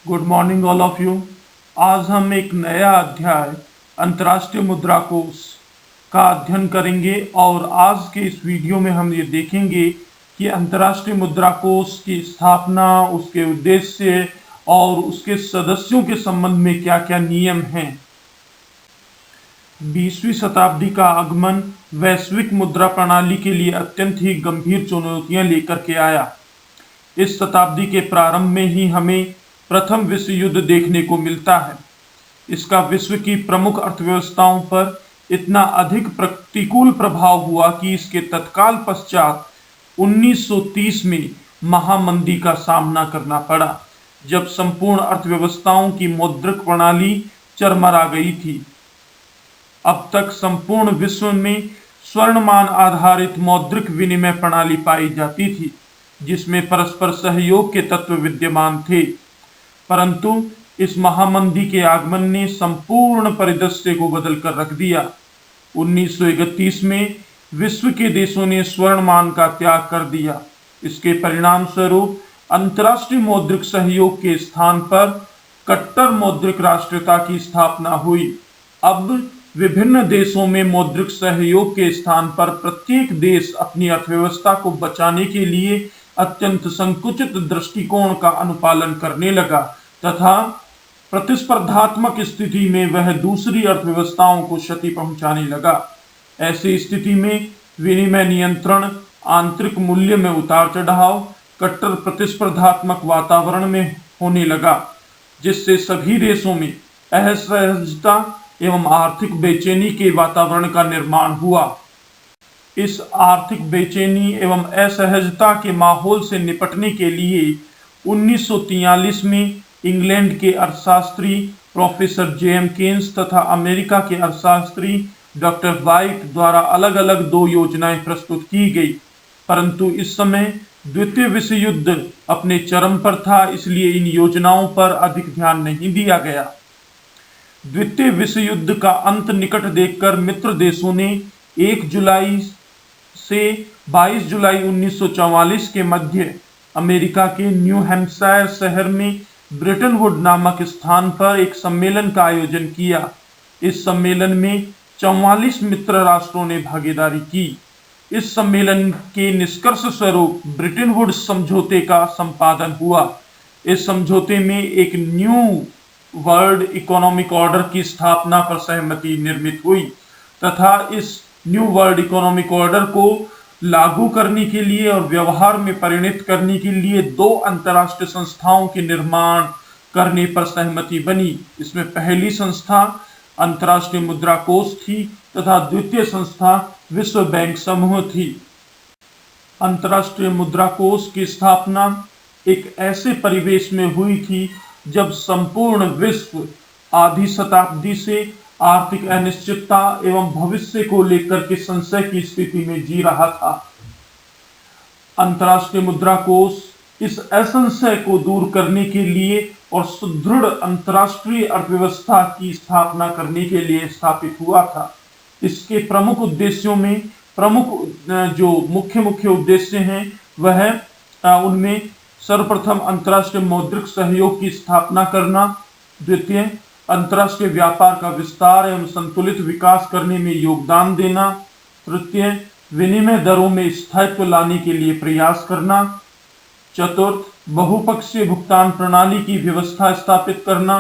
Good morning all of you. आज हम एक नया अध्याय अंतर्राष्ट्रीय मुद्रा कोष का अध्ययन करेंगे और आज के इस वीडियो में हम ये देखेंगे कि अंतर्राष्ट्रीय मुद्रा कोष की स्थापना, उसके उद्देश्य और उसके सदस्यों के संबंध में क्या क्या नियम हैं। 20वीं शताब्दी का आगमन वैश्विक मुद्रा प्रणाली के लिए अत्यंत ही गंभीर चुनौतियां लेकर के आया। इस शताब्दी के प्रारंभ में ही हमें प्रथम विश्व युद्ध देखने को मिलता है। इसका विश्व की प्रमुख अर्थव्यवस्थाओं पर इतना अधिक प्रतिकूल प्रभाव हुआ कि इसके तत्काल पश्चात 1930 में महामंदी का सामना करना पड़ा, जब संपूर्ण अर्थव्यवस्थाओं की मौद्रिक प्रणाली चरमरा गई थी। अब तक संपूर्ण विश्व में स्वर्णमान आधारित मौद्रिक विनिमय प्रणाली पाई जाती थी, जिसमें परस्पर सहयोग के तत्व विद्यमान थे। परंतु इस महामंदी के आगमन ने संपूर्ण परिदृश्य को बदल कर रख दिया। 1931 में विश्व के देशों ने स्वर्णमान का त्याग कर दिया। इसके परिणाम स्वरूप अंतर्राष्ट्रीय मौद्रिक सहयोग के स्थान पर कट्टर मौद्रिक राष्ट्रीयता की स्थापना हुई। अब विभिन्न देशों में मौद्रिक सहयोग के स्थान पर प्रत्येक देश अपनी अर्थव्यवस्था को बचाने के लिए अत्यंत संकुचित दृष्टिकोण का अनुपालन करने लगा तथा प्रतिस्पर्धात्मक स्थिति में वह दूसरी अर्थव्यवस्थाओं को क्षति पहुंचाने लगा। ऐसी स्थिति में विनिमय नियंत्रण, आंतरिक मूल्य में उतार चढ़ाव, कट्टर प्रतिस्पर्धात्मक वातावरण में होने लगा, जिससे सभी देशों में असहजता एवं आर्थिक बेचैनी के वातावरण का निर्माण हुआ। इस आर्थिक बेचैनी एवं असहजता के माहौल से निपटने के लिए 1943 में इंग्लैंड के अर्थशास्त्री प्रोफेसर जे.एम. केन्स तथा अमेरिका के अर्थशास्त्री डॉक्टर वाइट द्वारा अलग अलग दो योजनाएं प्रस्तुत की गई। परंतु इस समय द्वितीय विश्व युद्ध अपने चरम पर था, इसलिए इन योजनाओं पर अधिक ध्यान नहीं दिया गया। द्वितीय विश्व युद्ध का अंत निकट देखकर मित्र देशों ने 1 जुलाई से 22 जुलाई 1944 के मध्य अमेरिका के न्यू हैम्पशायर शहर में ब्रिटेन वुड नामक स्थान पर एक सम्मेलन का आयोजन किया। इस सम्मेलन में 44 मित्र राष्ट्रों ने भागीदारी की। इस सम्मेलन के निष्कर्ष स्वरूप ब्रिटेन वुड समझौते का संपादन हुआ। इस समझौते में एक न्यू वर्ल्ड इकोनॉमिक ऑर्डर की स्थापना पर सहमति निर्मित हुई तथा इस न्यू वर्ल्ड इकोनॉमिक ऑर्डर को लागू करने के लिए और व्यवहार में परिणत करने के लिए दो अंतर्राष्ट्रीय संस्थाओं के निर्माण करने पर सहमति बनी। इसमें पहली संस्था अंतर्राष्ट्रीय मुद्रा कोष थी तथा द्वितीय संस्था विश्व बैंक समूह थी। अंतर्राष्ट्रीय मुद्रा कोष की स्थापना एक ऐसे परिवेश में हुई थी जब संपूर्ण विश्व आधी शताब्दी से आर्थिक अनिश्चितता एवं भविष्य को लेकर के संशय की स्थिति में जी रहा था। अंतर्राष्ट्रीय मुद्रा कोष इस असंशय को दूर करने के लिए और सुदृढ़ अंतर्राष्ट्रीय अर्थव्यवस्था की स्थापना करने के लिए स्थापित हुआ था। इसके प्रमुख उद्देश्यों में जो मुख्य उद्देश्य हैं वह उनमें सर्वप्रथम अंतर्राष्ट्रीय मौद्रिक सहयोग की स्थापना करना, द्वितीय अंतर्राष्ट्रीय व्यापार का विस्तार एवं संतुलित विकास करने में योगदान देना, तृतीय विनिमय दरों में स्थायित्व लाने के लिए प्रयास करना, चतुर्थ बहुपक्षीय भुगतान प्रणाली की व्यवस्था स्थापित करना,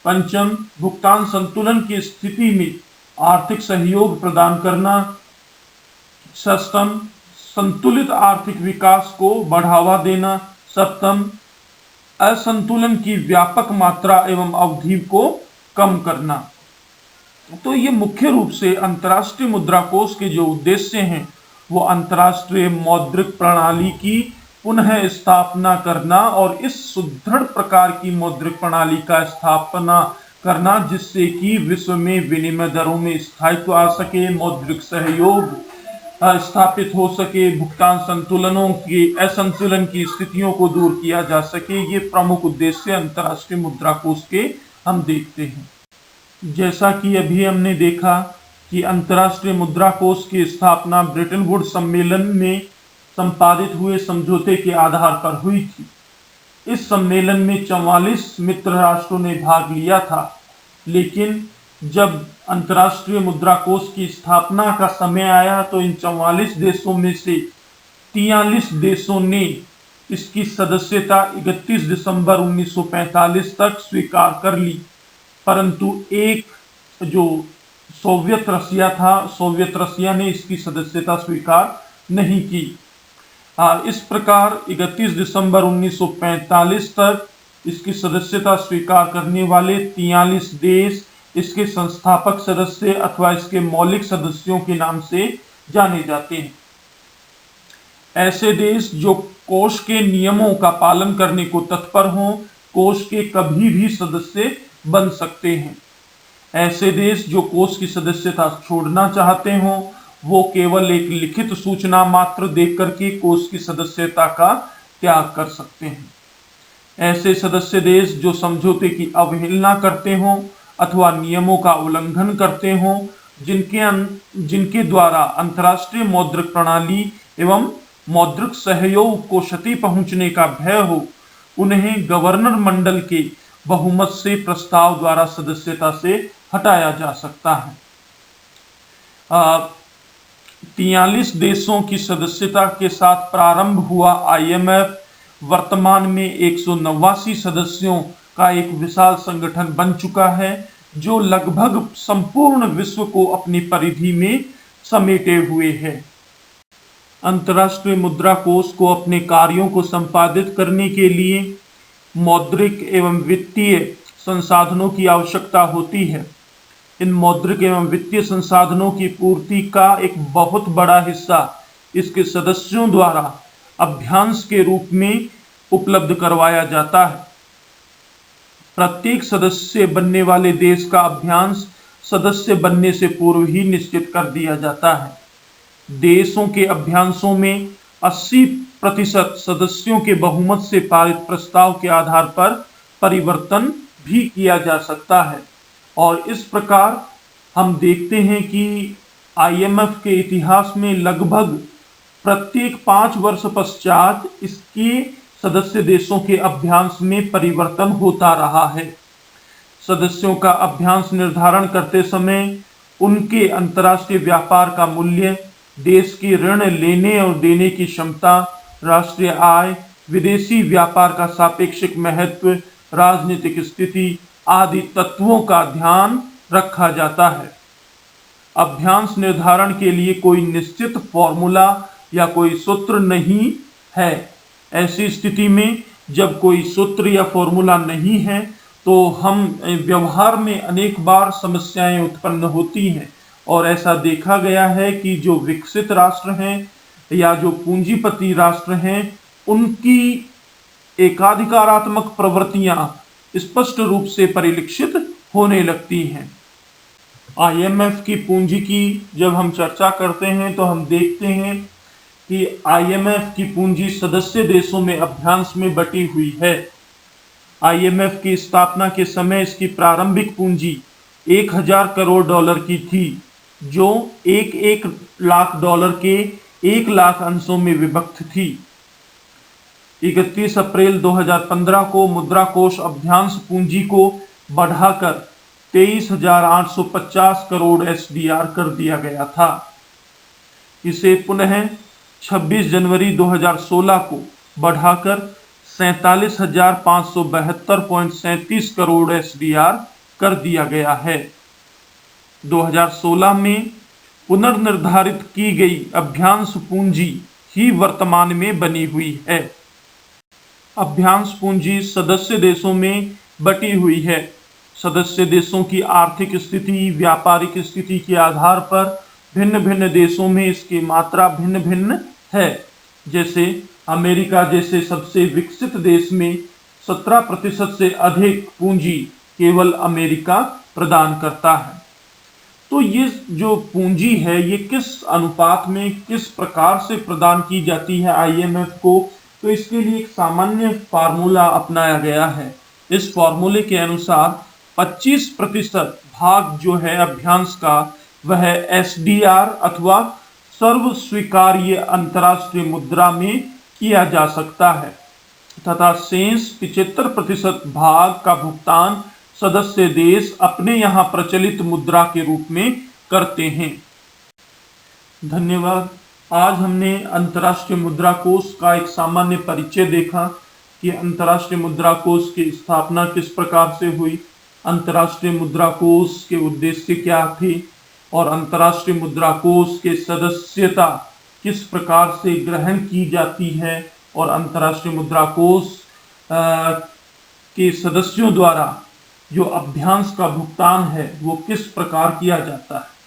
पंचम भुगतान संतुलन की स्थिति में आर्थिक सहयोग प्रदान करना, षष्ठम संतुलित आर्थिक विकास को बढ़ावा देना, सप्तम असंतुलन की व्यापक मात्रा एवं अवधि को कम करना। तो ये मुख्य रूप से अंतर्राष्ट्रीय मुद्रा कोष के जो उद्देश्य हैं वो अंतर्राष्ट्रीय मौद्रिक प्रणाली की पुनः स्थापना करना और इस सुदृढ़ प्रकार की मौद्रिक प्रणाली का स्थापना करना जिससे कि विश्व में विनिमय दरों में स्थायित्व आ सके, मौद्रिक सहयोग स्थापित हो सके, भुगतान संतुलनों की असंतुलन की स्थितियों को दूर किया जा सके। ये प्रमुख उद्देश्य अंतर्राष्ट्रीय मुद्रा कोष के हम देखते हैं। जैसा कि अभी हमने देखा कि अंतर्राष्ट्रीय मुद्रा कोष की स्थापना ब्रिटेन वुड सम्मेलन में संपादित हुए समझौते के आधार पर हुई थी। इस सम्मेलन में 44 मित्र राष्ट्रों ने भाग लिया था, लेकिन जब अंतर्राष्ट्रीय मुद्रा कोष की स्थापना का समय आया तो इन 44 देशों में से 43 देशों ने इसकी सदस्यता 31 दिसंबर 1945 तक स्वीकार कर ली, परंतु एक जो सोवियत रसिया था, सोवियत रसिया ने इसकी सदस्यता स्वीकार नहीं की। इस प्रकार 31 दिसंबर 1945 तक इसकी सदस्यता स्वीकार करने वाले 43 देश इसके संस्थापक सदस्य अथवा इसके मौलिक सदस्यों के नाम से जाने जाते हैं। ऐसे देश जो कोष के नियमों का पालन करने को तत्पर हों, कोष के कभी भी सदस्य बन सकते हैं। ऐसे देश जो कोष की सदस्यता छोड़ना चाहते हों, वो केवल एक लिखित सूचना मात्र देख करके कोष की सदस्यता का त्याग कर सकते हैं। ऐसे सदस्य देश जो समझौते की अवहेलना करते हों अथवा नियमों का उल्लंघन करते हों, जिनके द्वारा अंतर्राष्ट्रीय मौद्रिक प्रणाली एवं मौद्रिक सहयोग को क्षति पहुंचने का भय हो, उन्हें गवर्नर मंडल के बहुमत से प्रस्ताव द्वारा सदस्यता से हटाया जा सकता है। 43 देशों की सदस्यता के साथ प्रारंभ हुआ IMF वर्तमान में 189 सदस्यों का एक विशाल संगठन बन चुका है, जो लगभग संपूर्ण विश्व को अपनी परिधि में समेटे हुए है। अंतर्राष्ट्रीय मुद्रा कोष को अपने कार्यों को संपादित करने के लिए मौद्रिक एवं वित्तीय संसाधनों की आवश्यकता होती है। इन मौद्रिक एवं वित्तीय संसाधनों की पूर्ति का एक बहुत बड़ा हिस्सा इसके सदस्यों द्वारा अभ्यास के रूप में उपलब्ध करवाया जाता है। प्रत्येक सदस्य बनने वाले देश का अभ्यास सदस्य बनने से पूर्व ही निश्चित कर दिया जाता है। देशों के अभ्यासों में 80% सदस्यों के बहुमत से पारित प्रस्ताव के आधार पर परिवर्तन भी किया जा सकता है, और इस प्रकार हम देखते हैं कि IMF के इतिहास में लगभग प्रत्येक 5 वर्ष पश्चात इसके सदस्य देशों के अभ्यास में परिवर्तन होता रहा है। सदस्यों का अभ्यास निर्धारण करते समय उनके अंतर्राष्ट्रीय व्यापार का मूल्य, देश की ऋण लेने और देने की क्षमता, राष्ट्रीय आय, विदेशी व्यापार का सापेक्षिक महत्व, राजनीतिक स्थिति आदि तत्वों का ध्यान रखा जाता है। अभ्यास निर्धारण के लिए कोई निश्चित फॉर्मूला या कोई सूत्र नहीं है। ऐसी स्थिति में जब कोई सूत्र या फॉर्मूला नहीं है तो हम व्यवहार में अनेक बार समस्याएं उत्पन्न होती हैं, और ऐसा देखा गया है कि जो विकसित राष्ट्र हैं या जो पूंजीपति राष्ट्र हैं, उनकी एकाधिकारात्मक प्रवृत्तियां स्पष्ट रूप से परिलक्षित होने लगती हैं। IMF की पूंजी की जब हम चर्चा करते हैं तो हम देखते हैं कि IMF की पूंजी सदस्य देशों में अभ्यास में बटी हुई है। IMF की स्थापना के समय इसकी प्रारंभिक पूंजी 1000 करोड़ डॉलर की थी, जो 1 लाख डॉलर के 1 लाख अंशों में विभक्त थी। 31 अप्रैल 2015 को मुद्रा कोष अभ्यास पूंजी को बढ़ाकर 23,850 करोड़ SDR कर दिया गया था। इसे पुनः 26 जनवरी 2016 को बढ़ाकर 47,572.37 करोड़ SDR कर दिया गया है। 2016 में पुनर्निर्धारित की गई अभ्यास पूंजी ही वर्तमान में बनी हुई है। अभ्यास पूंजी सदस्य देशों में बटी हुई है। सदस्य देशों की आर्थिक स्थिति, व्यापारिक स्थिति के आधार पर भिन्न भिन्न देशों में इसकी मात्रा भिन्न भिन्न है। जैसे अमेरिका जैसे सबसे विकसित देश में 17% से अधिक पूंजी केवल अमेरिका प्रदान करता है। तो ये जो पूंजी है ये किस अनुपात में किस प्रकार से प्रदान की जाती है IMF को, तो इसके लिए एक सामान्य फार्मूला अपनाया गया है। इस फार्मूले के अनुसार 25% भाग जो है अभ्यास का वह SDR अथवा सर्व स्वीकार्य अंतर्राष्ट्रीय मुद्रा में किया जा सकता है। तथा शेष 75% भाग का भुगतान सदस्य देश अपने यहाँ प्रचलित मुद्रा के रूप में करते हैं। धन्यवाद। आज हमने अंतर्राष्ट्रीय मुद्रा कोष का एक सामान्य परिचय देखा कि अंतर्राष्ट्रीय मुद्रा कोष की स्थापना किस प्रकार से हुई, अंतर्राष्ट्रीय मुद्रा कोष के उद्देश्य क्या थे और अंतर्राष्ट्रीय मुद्रा कोष के सदस्यता किस प्रकार से ग्रहण की जाती है और अंतर्राष्ट्रीय मुद्रा कोष के सदस्यों द्वारा जो अभ्यांश का भुगतान है वो किस प्रकार किया जाता है।